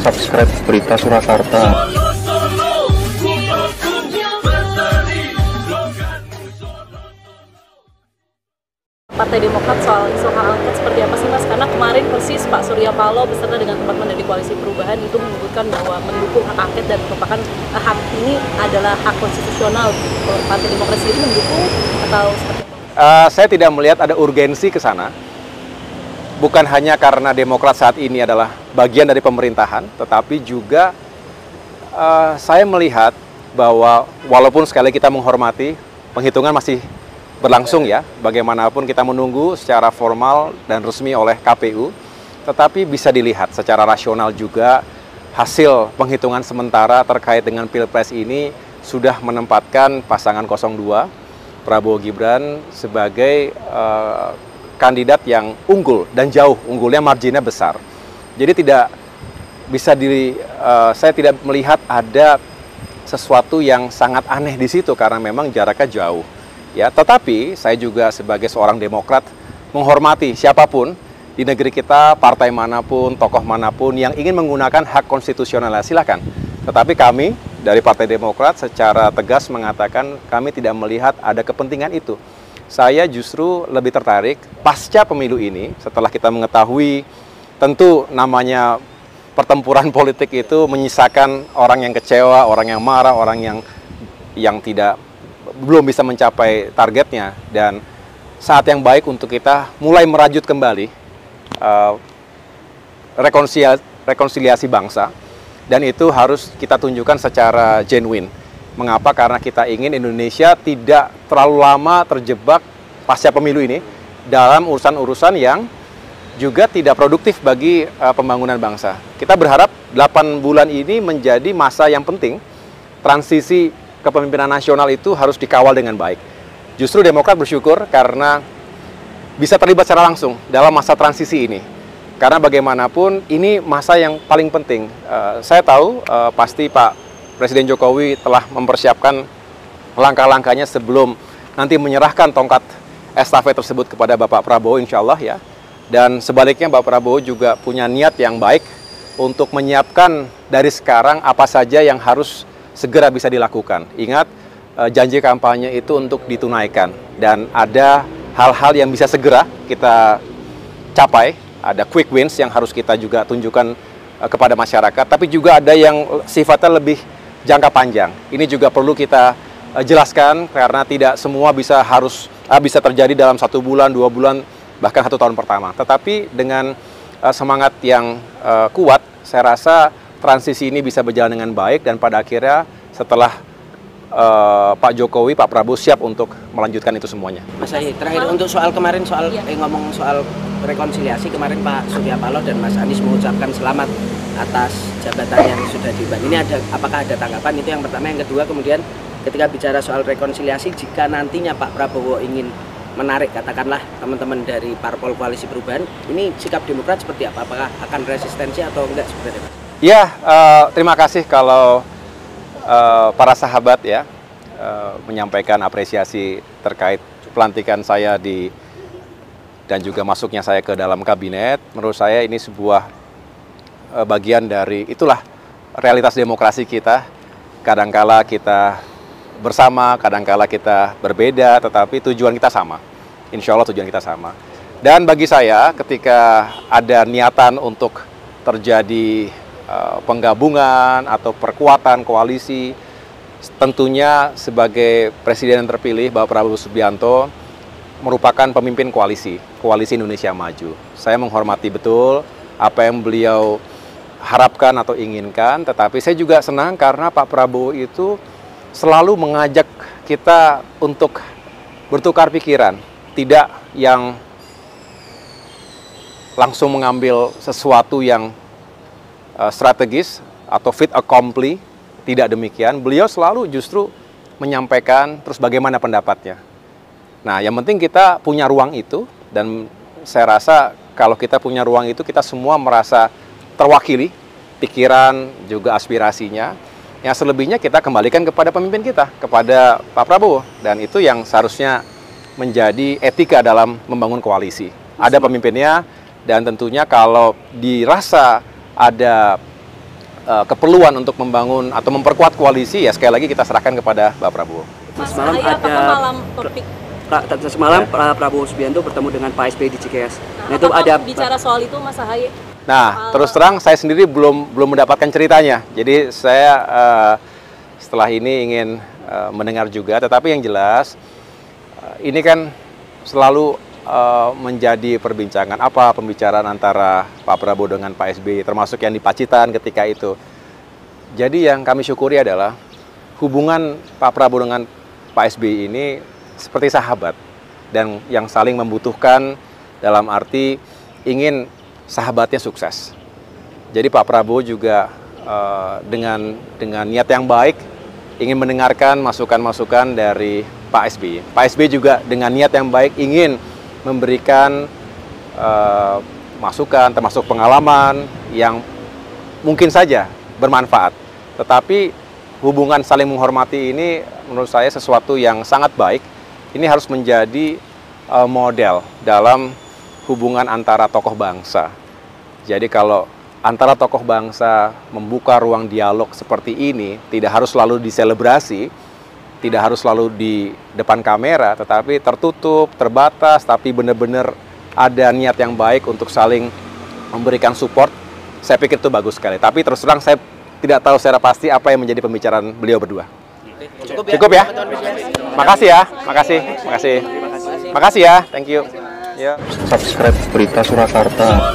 subscribe Berita Surakarta. Partai Demokrat soal isu hak angket seperti apa sih Mas? Karena kemarin persis Pak Surya Paloh beserta dengan teman-teman dari Koalisi Perubahan itu menyebutkan bahwa mendukung hak angket dan merupakan hak ini adalah hak konstitusional. Partai Demokrat sendiri mendukung atau seperti apa? Saya tidak melihat ada urgensi ke sana. Bukan hanya karena Demokrat saat ini adalah bagian dari pemerintahan, tetapi juga saya melihat bahwa walaupun sekali kita menghormati, penghitungan masih berlangsung ya, bagaimanapun kita menunggu secara formal dan resmi oleh KPU, tetapi bisa dilihat secara rasional juga hasil penghitungan sementara terkait dengan Pilpres ini sudah menempatkan pasangan 02, Prabowo Gibran sebagai kandidat yang unggul dan jauh, unggulnya marginnya besar. Jadi tidak bisa saya tidak melihat ada sesuatu yang sangat aneh di situ karena memang jaraknya jauh. Ya, tetapi saya juga sebagai seorang Demokrat menghormati siapapun di negeri kita, partai manapun, tokoh manapun yang ingin menggunakan hak konstitusional, silakan. Tetapi kami dari Partai Demokrat secara tegas mengatakan kami tidak melihat ada kepentingan itu. Saya justru lebih tertarik pasca pemilu ini, setelah kita mengetahui tentu namanya pertempuran politik itu menyisakan orang yang kecewa, orang yang marah, orang yang belum bisa mencapai targetnya, dan saat yang baik untuk kita mulai merajut kembali rekonsiliasi bangsa, dan itu harus kita tunjukkan secara genuine. Mengapa? Karena kita ingin Indonesia tidak terlalu lama terjebak pasca pemilu ini dalam urusan-urusan yang juga tidak produktif bagi pembangunan bangsa. Kita berharap 8 bulan ini menjadi masa yang penting. Transisi kepemimpinan nasional itu harus dikawal dengan baik. Justru Demokrat bersyukur karena bisa terlibat secara langsung dalam masa transisi ini. Karena bagaimanapun ini masa yang paling penting. Saya tahu pasti Pak Presiden Jokowi telah mempersiapkan langkah-langkahnya sebelum nanti menyerahkan tongkat estafet tersebut kepada Bapak Prabowo, insya Allah ya. Dan sebaliknya Bapak Prabowo juga punya niat yang baik untuk menyiapkan dari sekarang apa saja yang harus segera bisa dilakukan. Ingat, janji kampanye itu untuk ditunaikan. Dan ada hal-hal yang bisa segera kita capai. Ada quick wins yang harus kita juga tunjukkan kepada masyarakat. Tapi juga ada yang sifatnya lebih jangka panjang. Ini juga perlu kita jelaskan karena tidak semua bisa terjadi dalam 1 bulan, 2 bulan, bahkan 1 tahun pertama. Tetapi dengan semangat yang kuat, saya rasa transisi ini bisa berjalan dengan baik, dan pada akhirnya setelah Pak Jokowi, Pak Prabowo siap untuk melanjutkan itu semuanya. Mas Ahy, terakhir untuk soal kemarin ngomong soal rekonsiliasi, kemarin Pak Surya Paloh dan Mas Anies mengucapkan selamat atas jabatan yang sudah diemban. Ini apakah ada tanggapan? Itu yang pertama. Yang kedua, kemudian ketika bicara soal rekonsiliasi, jika nantinya Pak Prabowo ingin menarik katakanlah teman-teman dari Parpol Koalisi Perubahan, ini sikap Demokrat seperti apa? Apakah akan resistensi atau enggak sebenarnya, Pak? Ya, terima kasih kalau para sahabat ya menyampaikan apresiasi terkait pelantikan saya dan juga masuknya saya ke dalam kabinet. Menurut saya ini sebuah bagian dari itulah realitas demokrasi kita. Kadangkala kita bersama, kadangkala kita berbeda, tetapi tujuan kita sama. Insya Allah tujuan kita sama. Dan bagi saya ketika ada niatan untuk terjadi penggabungan atau perkuatan koalisi, tentunya sebagai Presiden yang terpilih Bapak Prabowo Subianto merupakan pemimpin koalisi Indonesia Maju. Saya menghormati betul apa yang beliau harapkan atau inginkan, tetapi saya juga senang karena Pak Prabowo itu selalu mengajak kita untuk bertukar pikiran, tidak yang langsung mengambil sesuatu yang strategis atau fait accompli. Tidak demikian, beliau selalu justru menyampaikan terus bagaimana pendapatnya. Nah, yang penting kita punya ruang itu, dan saya rasa kalau kita punya ruang itu, kita semua merasa terwakili, pikiran juga aspirasinya. Yang selebihnya kita kembalikan kepada pemimpin kita, kepada Pak Prabowo, dan itu yang seharusnya menjadi etika dalam membangun koalisi. Ada pemimpinnya, dan tentunya kalau dirasa ada keperluan untuk membangun atau memperkuat koalisi, ya sekali lagi kita serahkan kepada Pak Prabowo. Semalam semalam Pak Prabowo Subianto bertemu dengan Pak SBY di Cikeas. Nah, itu ada bicara soal itu Mas Ahaye. Nah, terus terang saya sendiri belum mendapatkan ceritanya. Jadi saya setelah ini ingin mendengar juga, tetapi yang jelas ini kan selalu menjadi perbincangan apa pembicaraan antara Pak Prabowo dengan Pak SBY, termasuk yang di Pacitan ketika itu. Jadi yang kami syukuri adalah hubungan Pak Prabowo dengan Pak SBY ini seperti sahabat dan yang saling membutuhkan dalam arti ingin sahabatnya sukses. Jadi Pak Prabowo juga dengan niat yang baik ingin mendengarkan masukan-masukan dari Pak SBY. Pak SBY juga dengan niat yang baik ingin memberikan masukan termasuk pengalaman yang mungkin saja bermanfaat. Tetapi hubungan saling menghormati ini menurut saya sesuatu yang sangat baik. Ini harus menjadi model dalam hubungan antara tokoh bangsa. Jadi kalau antara tokoh bangsa membuka ruang dialog seperti ini, tidak harus selalu diselebrasi, tidak harus selalu di depan kamera, tetapi tertutup, terbatas, tapi benar-benar ada niat yang baik untuk saling memberikan support. Saya pikir itu bagus sekali. Tapi terus terang saya tidak tahu secara pasti apa yang menjadi pembicaraan beliau berdua. Cukup ya? Makasih ya, makasih ya, thank you. Subscribe Berita Surakarta.